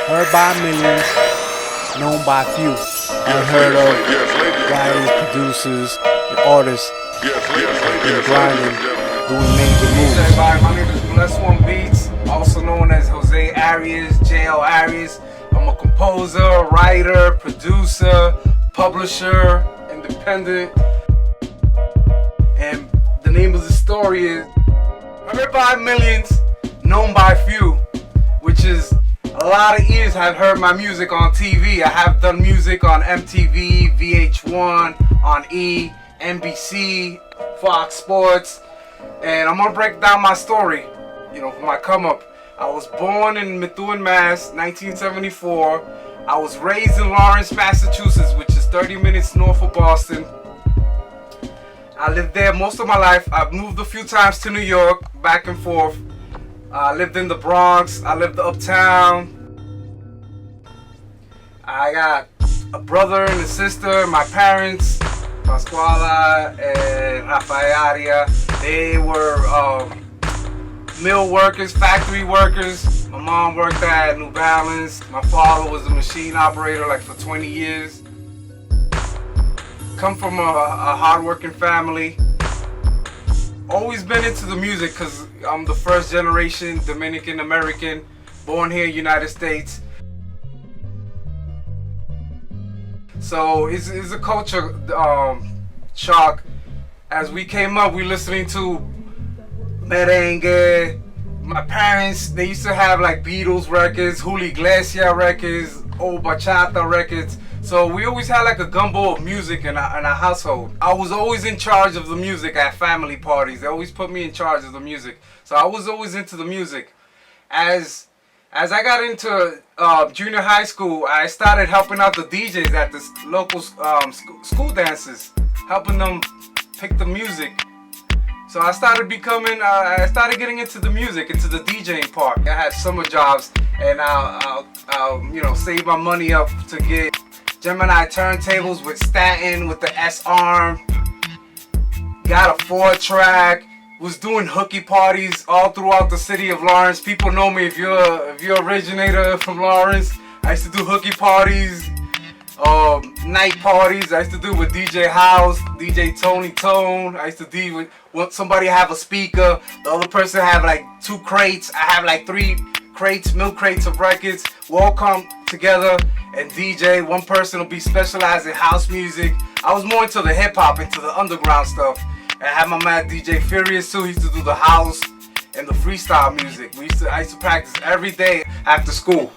Heard by millions, known by few. Unheard of writers, producers, and artists. Been grinding, doing major moves. Everybody, my name is Bless One Beats, also known as Jose Arias, JL Arias. I'm a composer, writer, producer, publisher, independent. And the name of the story is Heard by Millions, Known by Few, which is a lot of ears have heard my music on TV. I have done music on MTV, VH1, on E, NBC, Fox Sports, and I'm gonna break down my story, for my come up. I was born in Methuen, Mass, 1974. I was raised in Lawrence, Massachusetts, which is 30 minutes north of Boston. I lived there most of my life. I've moved a few times to New York, back and forth. I lived in the Bronx. I lived uptown. I got a brother and a sister. My parents, Pascuala and Rafael, they were mill workers, factory workers. My mom worked at New Balance. My father was a machine operator for 20 years. Come from a hard-working family. Always been into the music because I'm the first generation Dominican American, born here in the United States. So it's a culture shock. As we came up, we listening to merengue. My parents, they used to have Beatles records, Julio Iglesias records, old bachata records. So we always had a gumbo of music in our household. I was always in charge of the music at family parties. They always put me in charge of the music. So I was always into the music. As I got into junior high school, I started helping out the DJs at the local school dances, helping them pick the music. So I started getting into the music, into the DJing part. I had summer jobs, and I'll save my money up to get Gemini turntables with Staten, with the S-arm. Got a 4-track. Was doing hooky parties all throughout the city of Lawrence. People know me if you're originator from Lawrence. I used to do hooky parties, night parties. I used to do with DJ House, DJ Tony Tone. I used to do with somebody have a speaker, the other person have 2 crates. I have 3 crates, milk crates of records. We all come together and DJ. One person will be specialized in house music. I was more into the hip hop, into the underground stuff. I had my man DJ Furious too. He used to do the house and the freestyle music. I used to practice every day after school.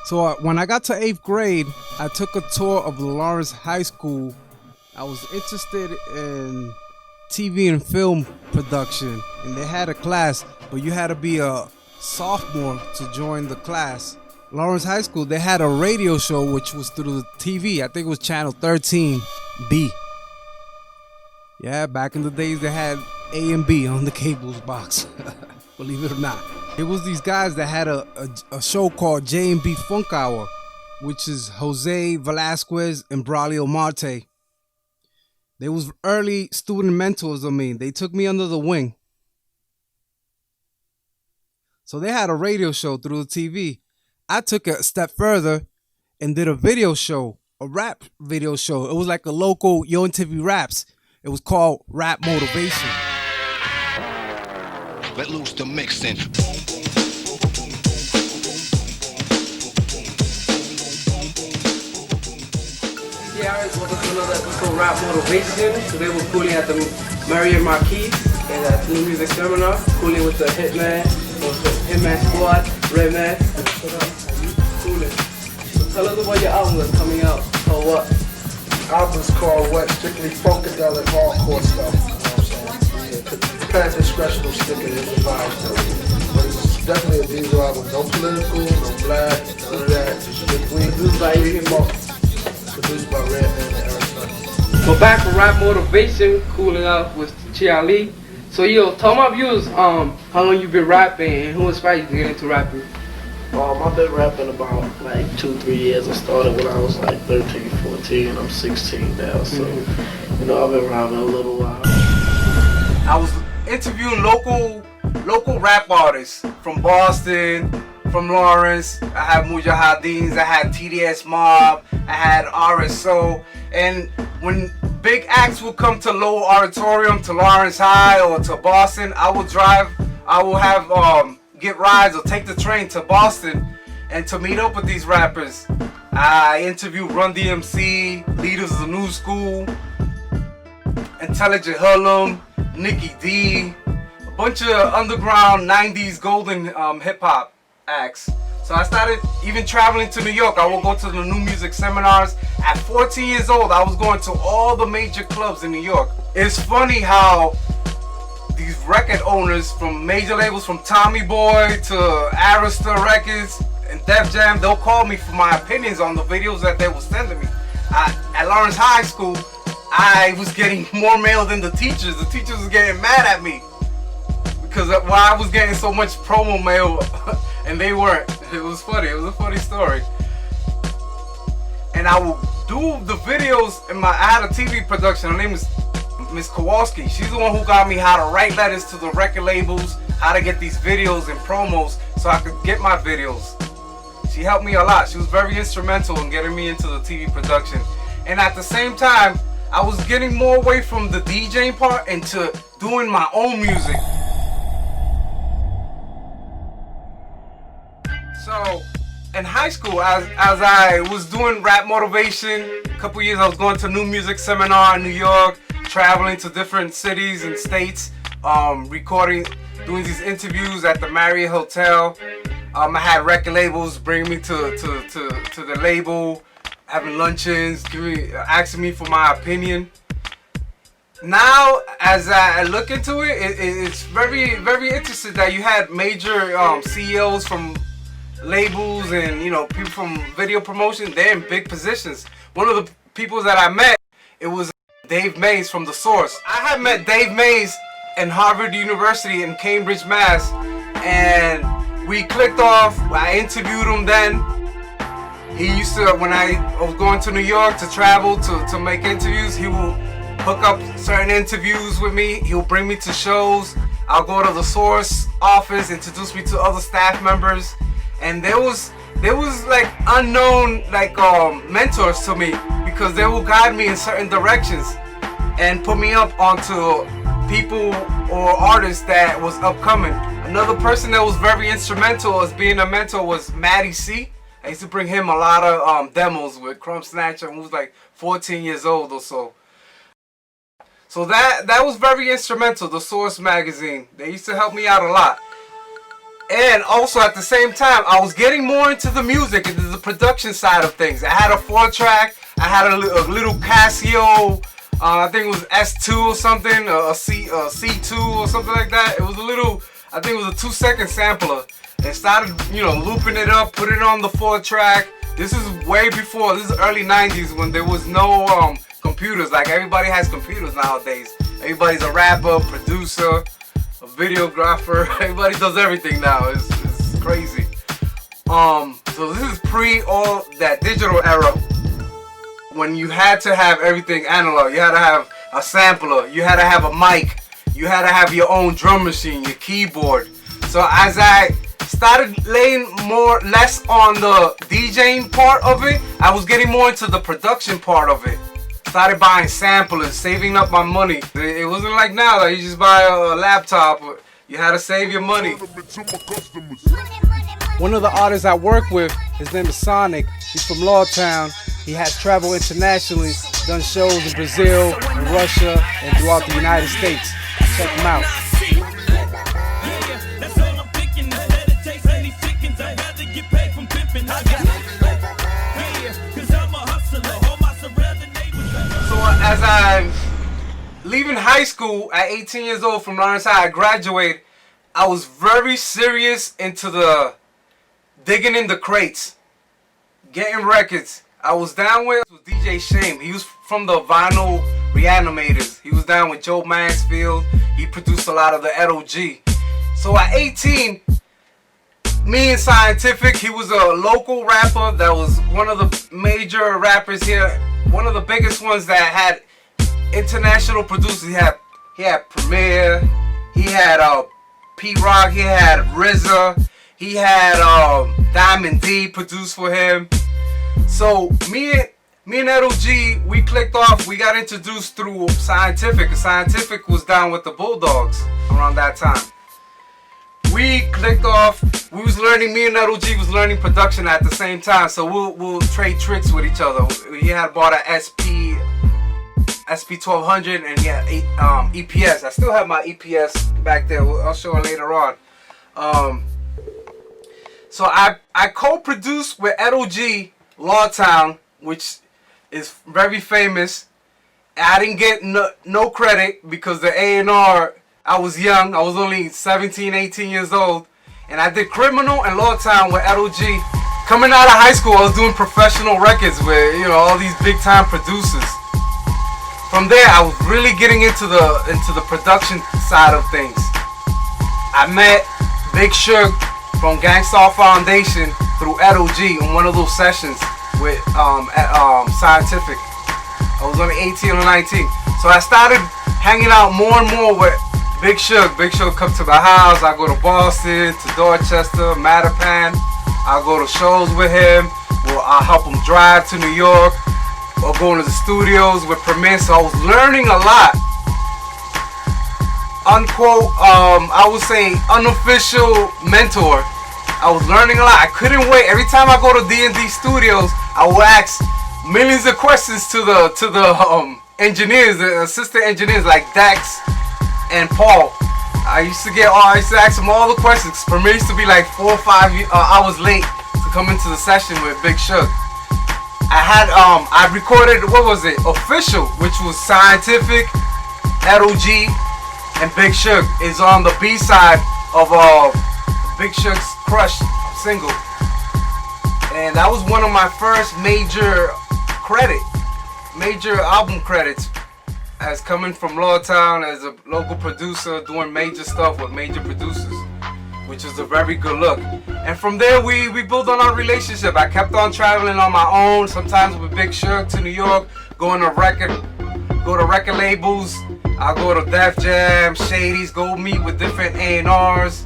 So when I got to 8th grade, I took a tour of the Lawrence High School. I was interested in TV and film production, and they had a class, but you had to be a sophomore to join the class. Lawrence High School, they had a radio show which was through the TV. I think it was channel 13B. Yeah, back in the days they had A and B on the cables box. Believe it or not. It was these guys that had a show called J&B Funk Hour, which is Jose Velasquez and Braulio Marte. They was early student mentors of me. They took me under the wing. So they had a radio show through the TV. I took it a step further and did a video show, a rap video show. It was like a local Yo MTV Raps. It was called Rap Motivation. Let loose the mixing. Yeah, welcome to another episode of Rap Motivation. Today we're cooling at the Marriott Marquis and at New Music Seminar. Cooling with the Hitman Squad, Redman. Cooling. So tell us about your album that's coming out. Or what? Album's called What? Strictly Funkadelic Hardcore stuff. You know what I'm saying? Yeah, past discretional sticking is the vibe stuff. But it's definitely a diesel album. No political, no black, none of that. Just Produced by Hip Hop. Produced by Redman and Eric Sun. We're back for Rap Motivation, cooling out with Chia Lee. So tell my viewers how long you been rapping and who inspired you to get into rapping. I've been rapping about 2-3 years. I started when I was 13, 14. I'm 16 now, so I've been rapping a little while. I was interviewing local rap artists from Boston, from Lawrence. I had Mujahideen, I had TDS Mob, I had RSO. And when big acts would come to Lowell Auditorium, to Lawrence High, or to Boston, I would have get rides or take the train to Boston and to meet up with these rappers. I interviewed Run DMC, Leaders of the New School, Intelligent Hoodlum, Nikki D, a bunch of underground 90s golden hip hop acts. So I started even traveling to New York. I would go to the new music seminars. At 14 years old, I was going to all the major clubs in New York. It's funny how these record owners from major labels, from Tommy Boy to Arista Records and Def Jam, they'll call me for my opinions on the videos that they were sending me. At Lawrence High School, I was getting more mail than the teachers. The teachers were getting mad at me because I was getting so much promo mail and they weren't. It was funny. It was a funny story. And I would do the videos I had a TV production. Her name is Miss Kowalski. She's the one who got me how to write letters to the record labels, how to get these videos and promos so I could get my videos. She helped me a lot. She was very instrumental in getting me into the TV production. And at the same time, I was getting more away from the DJing part into doing my own music. So in high school, as I was doing rap motivation, a couple years I was going to new music seminar in New York, traveling to different cities and states, recording, doing these interviews at the Marriott Hotel. I had record labels bring me to the label, having luncheons, asking me for my opinion. Now, as I look into it, it's very, very interesting that you had major CEOs from labels and people from video promotion. They're in big positions. One of the people that I met, it was Dave Mays from The Source. I had met Dave Mays in Harvard University in Cambridge, Mass, and we clicked off. I interviewed him then. He used to, when I was going to New York to travel to make interviews, he will hook up certain interviews with me. He'll bring me to shows. I'll go to The Source office, introduce me to other staff members. And there was like unknown mentors to me, because they will guide me in certain directions and put me up onto people or artists that was upcoming. Another person that was very instrumental as being a mentor was Matty C. I used to bring him a lot of demos with Crumb Snatcher, who was like 14 years old or so. So that was very instrumental, The Source magazine. They used to help me out a lot. And also at the same time, I was getting more into the music, into the production side of things. I had a 4-track, I had a little Casio, I think it was S2 or something, a C2 or something like that. It was a little, I think it was a 2-second sampler. And started, looping it up, put it on the 4-track. This is way before, this is early 90s when there was no computers. Like everybody has computers nowadays. Everybody's a rapper, producer, a videographer. Everybody does everything now. It's crazy. So this is pre all that digital era, when you had to have everything analog. You had to have a sampler, you had to have a mic, you had to have your own drum machine, your keyboard. So as I started laying less on the DJing part of it, I was getting more into the production part of it. Started buying samplers, saving up my money. It wasn't like now that you just buy a laptop. You had to save your money. One of the artists I work with, his name is Sonic. He's from Lawtown. He has traveled internationally, done shows in Brazil, in Russia, and throughout the United States. Check him out. As I'm leaving high school at 18 years old from Lawrence High, I graduated. I was very serious into the digging in the crates, getting records. I was down with DJ Shame. He was from the Vinyl Reanimators. He was down with Joe Mansfield. He produced a lot of the Edo G. So at 18, me and Scientific, he was a local rapper that was one of the major rappers here. One of the biggest ones that had international producers. He had Premier, he had Pete Rock, he had RZA, He had Diamond D produce for him. So me and Edo G, we clicked off. We got introduced through Scientific. Scientific was down with the Bulldogs around that time. We clicked off. We was learning. Me and Edo G was learning production at the same time. So we'll trade tricks with each other. He had bought a SP 1200 and yeah, EPS. I still have my EPS back there. I'll show it later on. So I co-produced with Edo G Lawtown, which is very famous. I didn't get no credit because the A&R, I was young. I was only 17, 18 years old. And I did Criminal and Lawtown with Edo G. Coming out of high school, I was doing professional records with, you know, all these big time producers. From there, I was really getting into the production side of things. I met Big Shug from Gangstar Foundation through Edo G on one of those sessions with Scientific. I was only 18 or 19. So I started hanging out more and more with Big Shug. Big Shug come to my house. I go to Boston, to Dorchester, Mattapan. I'll go to shows with him. Well, I'll help him drive to New York. Or going to the studios with Premier. So I was learning a lot. Unquote, I would say unofficial mentor. I was learning a lot. I couldn't wait. Every time I go to D&D Studios, I would ask millions of questions to the engineers, the assistant engineers like Dax and Paul. I used to ask them all the questions. Premier used to be like 4 or 5 hours late to come into the session with Big Shug. I recorded, what was it? Official, which was Scientific, Edo G, and Big Shug is on the B-side of Big Shug's Crush single. And that was one of my first major album credits as coming from Lawtown as a local producer doing major stuff with major producers, which is a very good look. And from there we built on our relationship. I kept on traveling on my own, sometimes with Big Shug to New York, go to record labels. I'll go to Def Jam, Shady's, go meet with different A&Rs.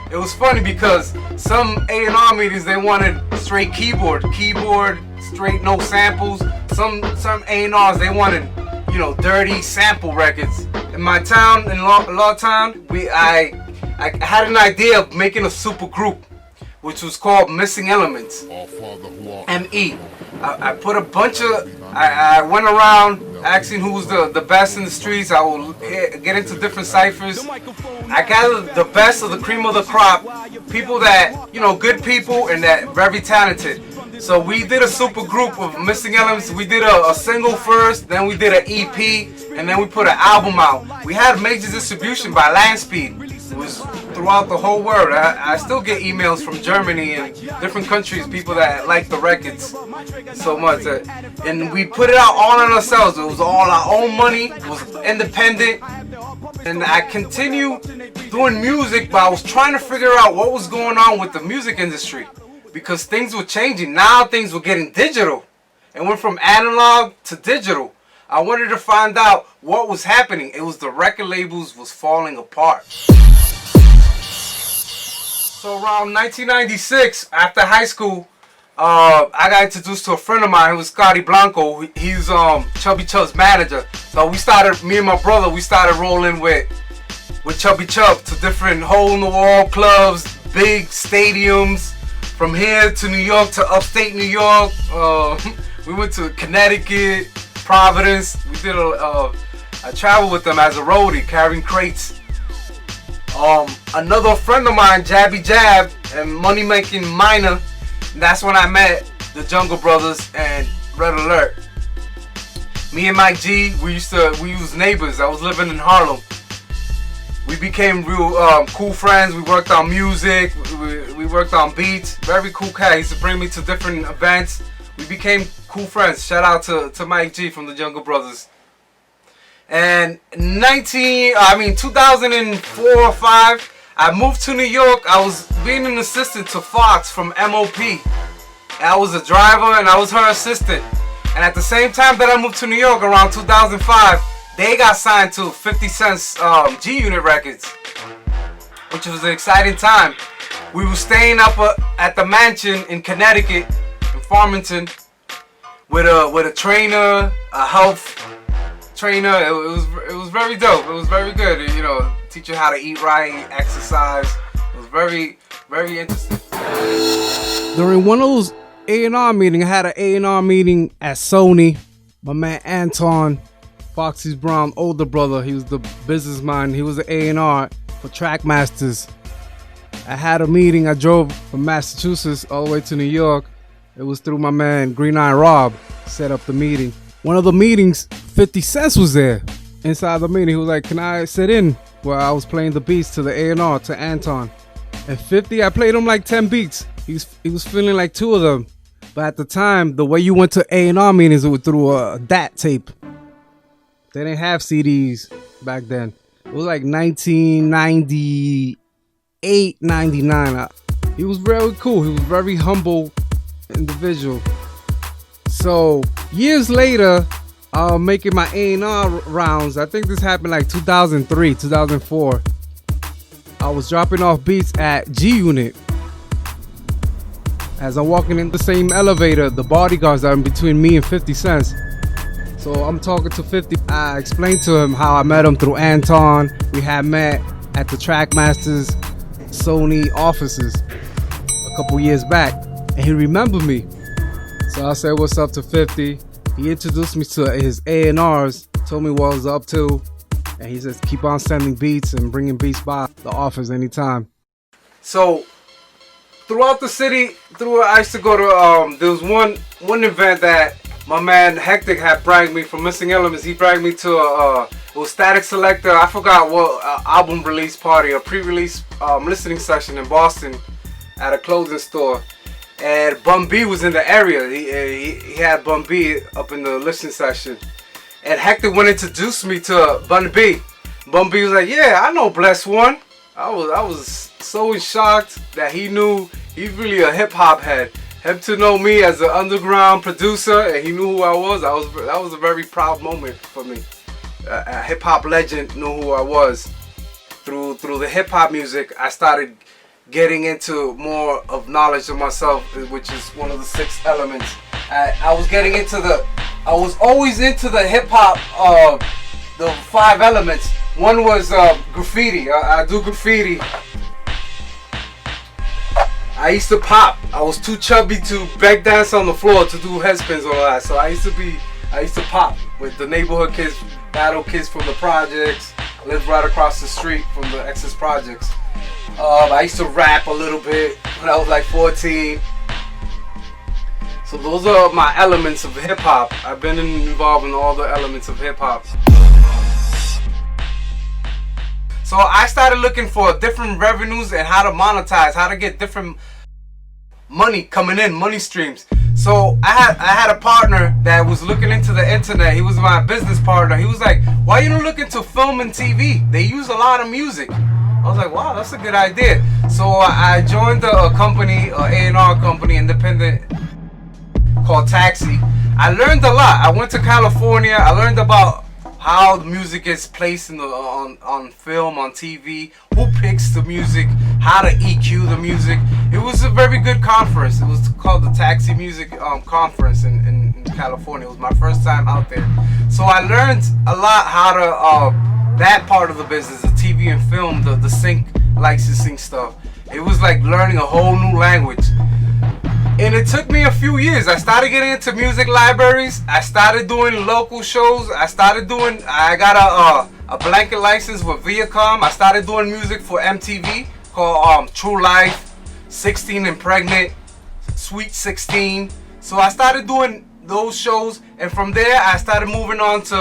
It was funny because some A&R meetings they wanted straight keyboard, straight no samples. Some A&Rs they wanted, you know, dirty sample records. In my town, in Lawtown, I had an idea of making a super group, which was called Missing Elements, ME. I put a bunch of, I went around asking who was the best in the streets. I will get into different ciphers. I gathered the best of the cream of the crop, people that, you know, good people and that very talented. So we did a super group of Missing Elements. We did a single first, then we did an EP, and then we put an album out. We had major distribution by Landspeed. It was throughout the whole world. I still get emails from Germany and different countries, people that like the records so much. And we put it out all on ourselves. It was all our own money. It was independent. And I continued doing music, but I was trying to figure out what was going on with the music industry. Because things were changing. Now things were getting digital. It went from analog to digital. I wanted to find out what was happening. It was the record labels was falling apart. So around 1996, after high school, I got introduced to a friend of mine who was Scotty Blanco. He's Chubby Chub's manager. So me and my brother, we started rolling with Chubby Chub to different hole-in-the-wall clubs, big stadiums, from here to New York to upstate New York. We went to Connecticut, Providence. We did I traveled with them as a roadie, carrying crates. Another friend of mine, Jabby Jab, and Money Making Minor. That's when I met the Jungle Brothers and Red Alert. Me and Mike G, we was neighbors. I was living in Harlem. We became real cool friends. We worked on music. We worked on beats. Very cool cat. He used to bring me to different events. We became cool friends. Shout out to Mike G from the Jungle Brothers. And 2004 or 5, I moved to New York. I was being an assistant to Fox from MOP. I was a driver and I was her assistant. And at the same time that I moved to New York around 2005, they got signed to 50 Cent's G-Unit Records, which was an exciting time. We were staying up at the mansion in Connecticut, in Farmington, with a trainer, a health trainer. It was very dope. It was very good. You know, teach you how to eat right, exercise. It was very, very interesting. During one of those A&R meetings, I had an A&R meeting at Sony. My man Anton, Foxy Brown's older brother, he was the businessman. He was an A&R for Trackmasters. I had a meeting. I drove from Massachusetts all the way to New York. It was through my man Green Eye Rob. Set up the meeting. One of the meetings, 50 Cent was there. Inside the meeting, he was like, "Can I sit in?" Where I was playing the beats to the A&R, to Anton. And 50, I played him like 10 beats. He was feeling like 2 of them. But at the time, the way you went to A&R meetings, it was through a DAT tape. They didn't have CDs back then. It was like 1998, 99. He was very cool. He was very humble individual. So years later, making my A&R rounds. I think this happened like 2003, 2004. I was dropping off beats at G Unit. As I'm walking in the same elevator, the bodyguards are in between me and 50 Cent. So I'm talking to 50. I explained to him how I met him through Anton. We had met at the Trackmasters Sony offices a couple years back, and he remembered me. So I said what's up to 50. He introduced me to his A&Rs, told me what I was up to, and he says keep on sending beats and bringing beats by the office anytime. So throughout the city, I used to go to there was one event that my man Hectic had bragged me from Missing Elements. He bragged me to it was Static Selector. I forgot what album release party, a pre-release listening session in Boston at a clothing store. And Bun B was in the area. He had Bun B up in the listening session. And Hector went and introduced me to Bun B. Bun B was like, "Yeah, I know Bless One." I was so shocked that he knew. He's really a hip hop head. Him to know me as an underground producer, and he knew who I was. That was a very proud moment for me. A hip hop legend knew who I was. Through the hip hop music, I started getting into more of knowledge of myself, which is one of the 6 elements. I was always into the hip hop, the 5 elements. One was graffiti. I do graffiti. I used to pop. I was too chubby to back dance on the floor to do head spins and all that. So I used to pop with the neighborhood kids, battle kids from the projects. I lived right across the street from the Excess projects. I used to rap a little bit when I was like 14. So those are my elements of hip hop. I've been involved in all the elements of hip hop. So I started looking for different revenues and how to monetize, how to get different money coming in, money streams. So I had a partner that was looking into the internet. He was my business partner. He was like, "Why you don't look into film and TV? They use a lot of music." I was like, "Wow, that's a good idea." So I joined a company, an A&R company, independent, called Taxi. I learned a lot. I went to California. I learned about how the music is placed in on film, on TV, who picks the music, how to EQ the music. It was a very good conference. It was called the Taxi Music Conference in California. It was my first time out there. So I learned a lot how to, that part of the business, the TV and film, the sync licensing stuff. It was like learning a whole new language. And it took me a few years. I started getting into music libraries. I started doing local shows. I got a blanket license with Viacom. I started doing music for MTV called True Life, 16 and Pregnant, Sweet 16. So I started doing those shows, and from there I started moving on to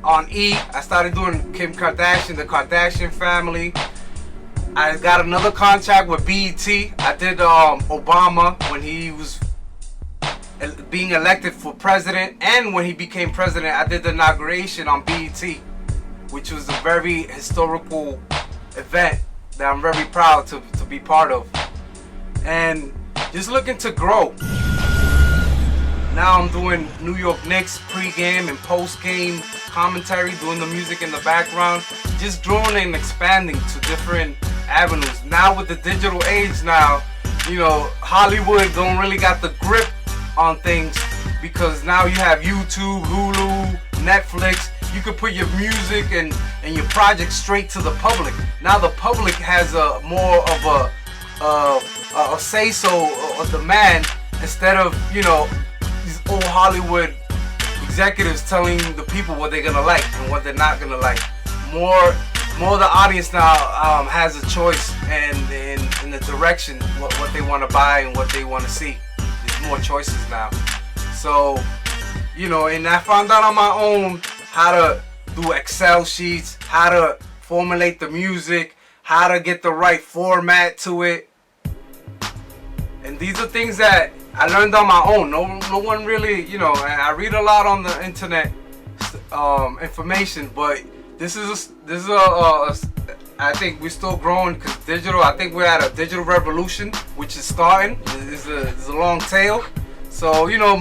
on E. I started doing Kim Kardashian, the Kardashian Family. I got another contract with BET. I did Obama when he was being elected for president, and when he became president, I did the inauguration on BET, which was a very historical event that I'm very proud to be part of. And just looking to grow. Now I'm doing New York Knicks pre-game and post-game commentary, doing the music in the background, just growing and expanding to different avenues. Now with the digital age now, you know, Hollywood don't really got the grip on things because now you have YouTube, Hulu, Netflix. You can put your music and your project straight to the public. Now the public has a more of a say-so, a demand, instead of, you know, these old Hollywood executives telling the people what they're gonna like and what they're not gonna like. More the audience now has a choice and in the direction what they want to buy and what they want to see. There's more choices now. So, you know, and I found out on my own how to do Excel sheets, how to formulate the music, how to get the right format to it. And these are things that I learned on my own. No one really, you know, I read a lot on the internet information, but this is I think we're still growing because digital. I think we're at a digital revolution, which is starting. It's a long tail. So, you know,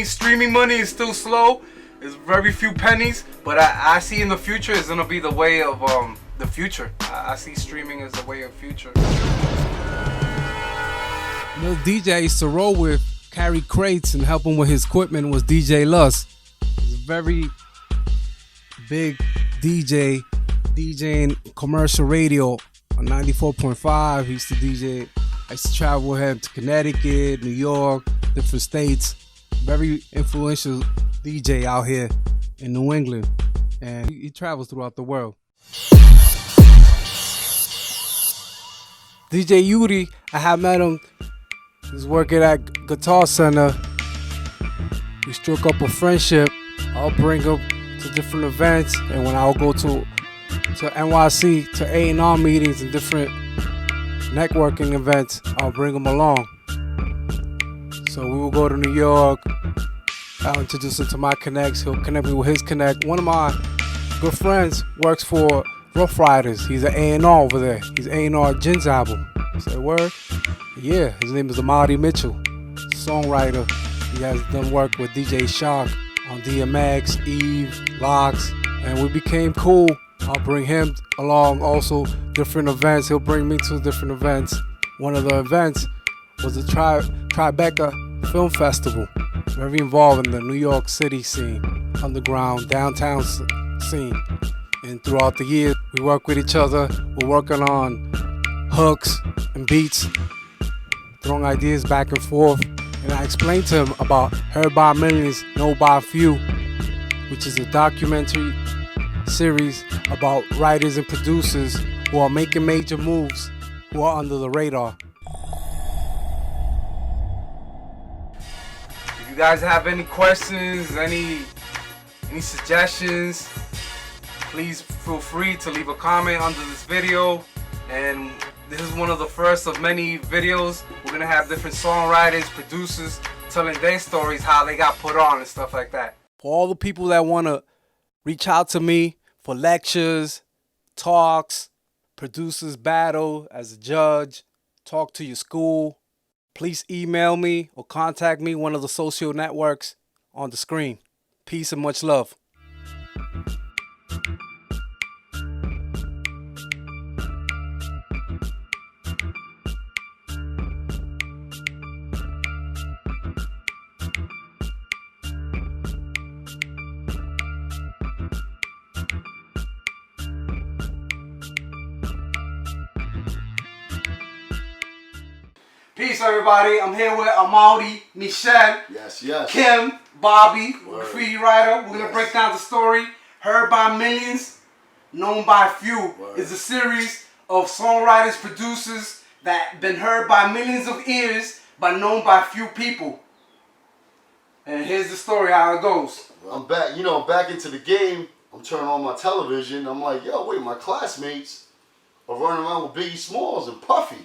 streaming money is still slow. It's very few pennies, but I see in the future it's gonna be the way of the future. I see streaming as the way of future. No DJ I used to roll with, carry crates and help him with his equipment was DJ Lust. He's a very big DJ, DJing commercial radio on 94.5. He used to DJ. I used to travel with him to Connecticut, New York, different states. Very influential DJ out here in New England, and he travels throughout the world. DJ Yuri, I have met him. He's working at Guitar Center. We struck up a friendship. I'll bring him to different events, and when I'll go to NYC, to A&R meetings and different networking events, I'll bring him along. So we will go to New York. I'll introduce him to my connects. He'll connect me with his connect. One of my good friends works for Rough Riders. He's an A&R over there. He's A&R Jin's album. I said, word? Yeah, his name is Amadi Mitchell, songwriter. He has done work with DJ Shock on DMX, Eve, Locks, and we became cool. I'll bring him along also, different events. He'll bring me to different events. One of the events was the Tribeca Film Festival. Very involved in the New York City scene, underground, downtown scene. And throughout the years, we work with each other. We're working on hooks and beats, throwing ideas back and forth. And I explained to him about Heard by Millions, Known by Few, which is a documentary series about writers and producers who are making major moves, who are under the radar. If you guys have any questions, any suggestions, please feel free to leave a comment under this video. And this is one of the first of many videos. We're gonna have different songwriters, producers telling their stories, how they got put on and stuff like that. For all the people that wanna reach out to me for lectures, talks, producers battle as a judge, talk to your school, please email me or contact me, one of the social networks on the screen. Peace and much love. Peace, everybody. I'm here with Amadi, Michelle, Yes. Kim, Bobby, Word. graffiti writer. We're gonna break down the story. Heard by Millions, Known by Few. Word. Is a series of songwriters, producers that been heard by millions of ears, but known by few people. And here's the story, how it goes. I'm back, back into the game. I'm turning on my television. I'm like, yo, wait, my classmates are running around with Biggie Smalls and Puffy.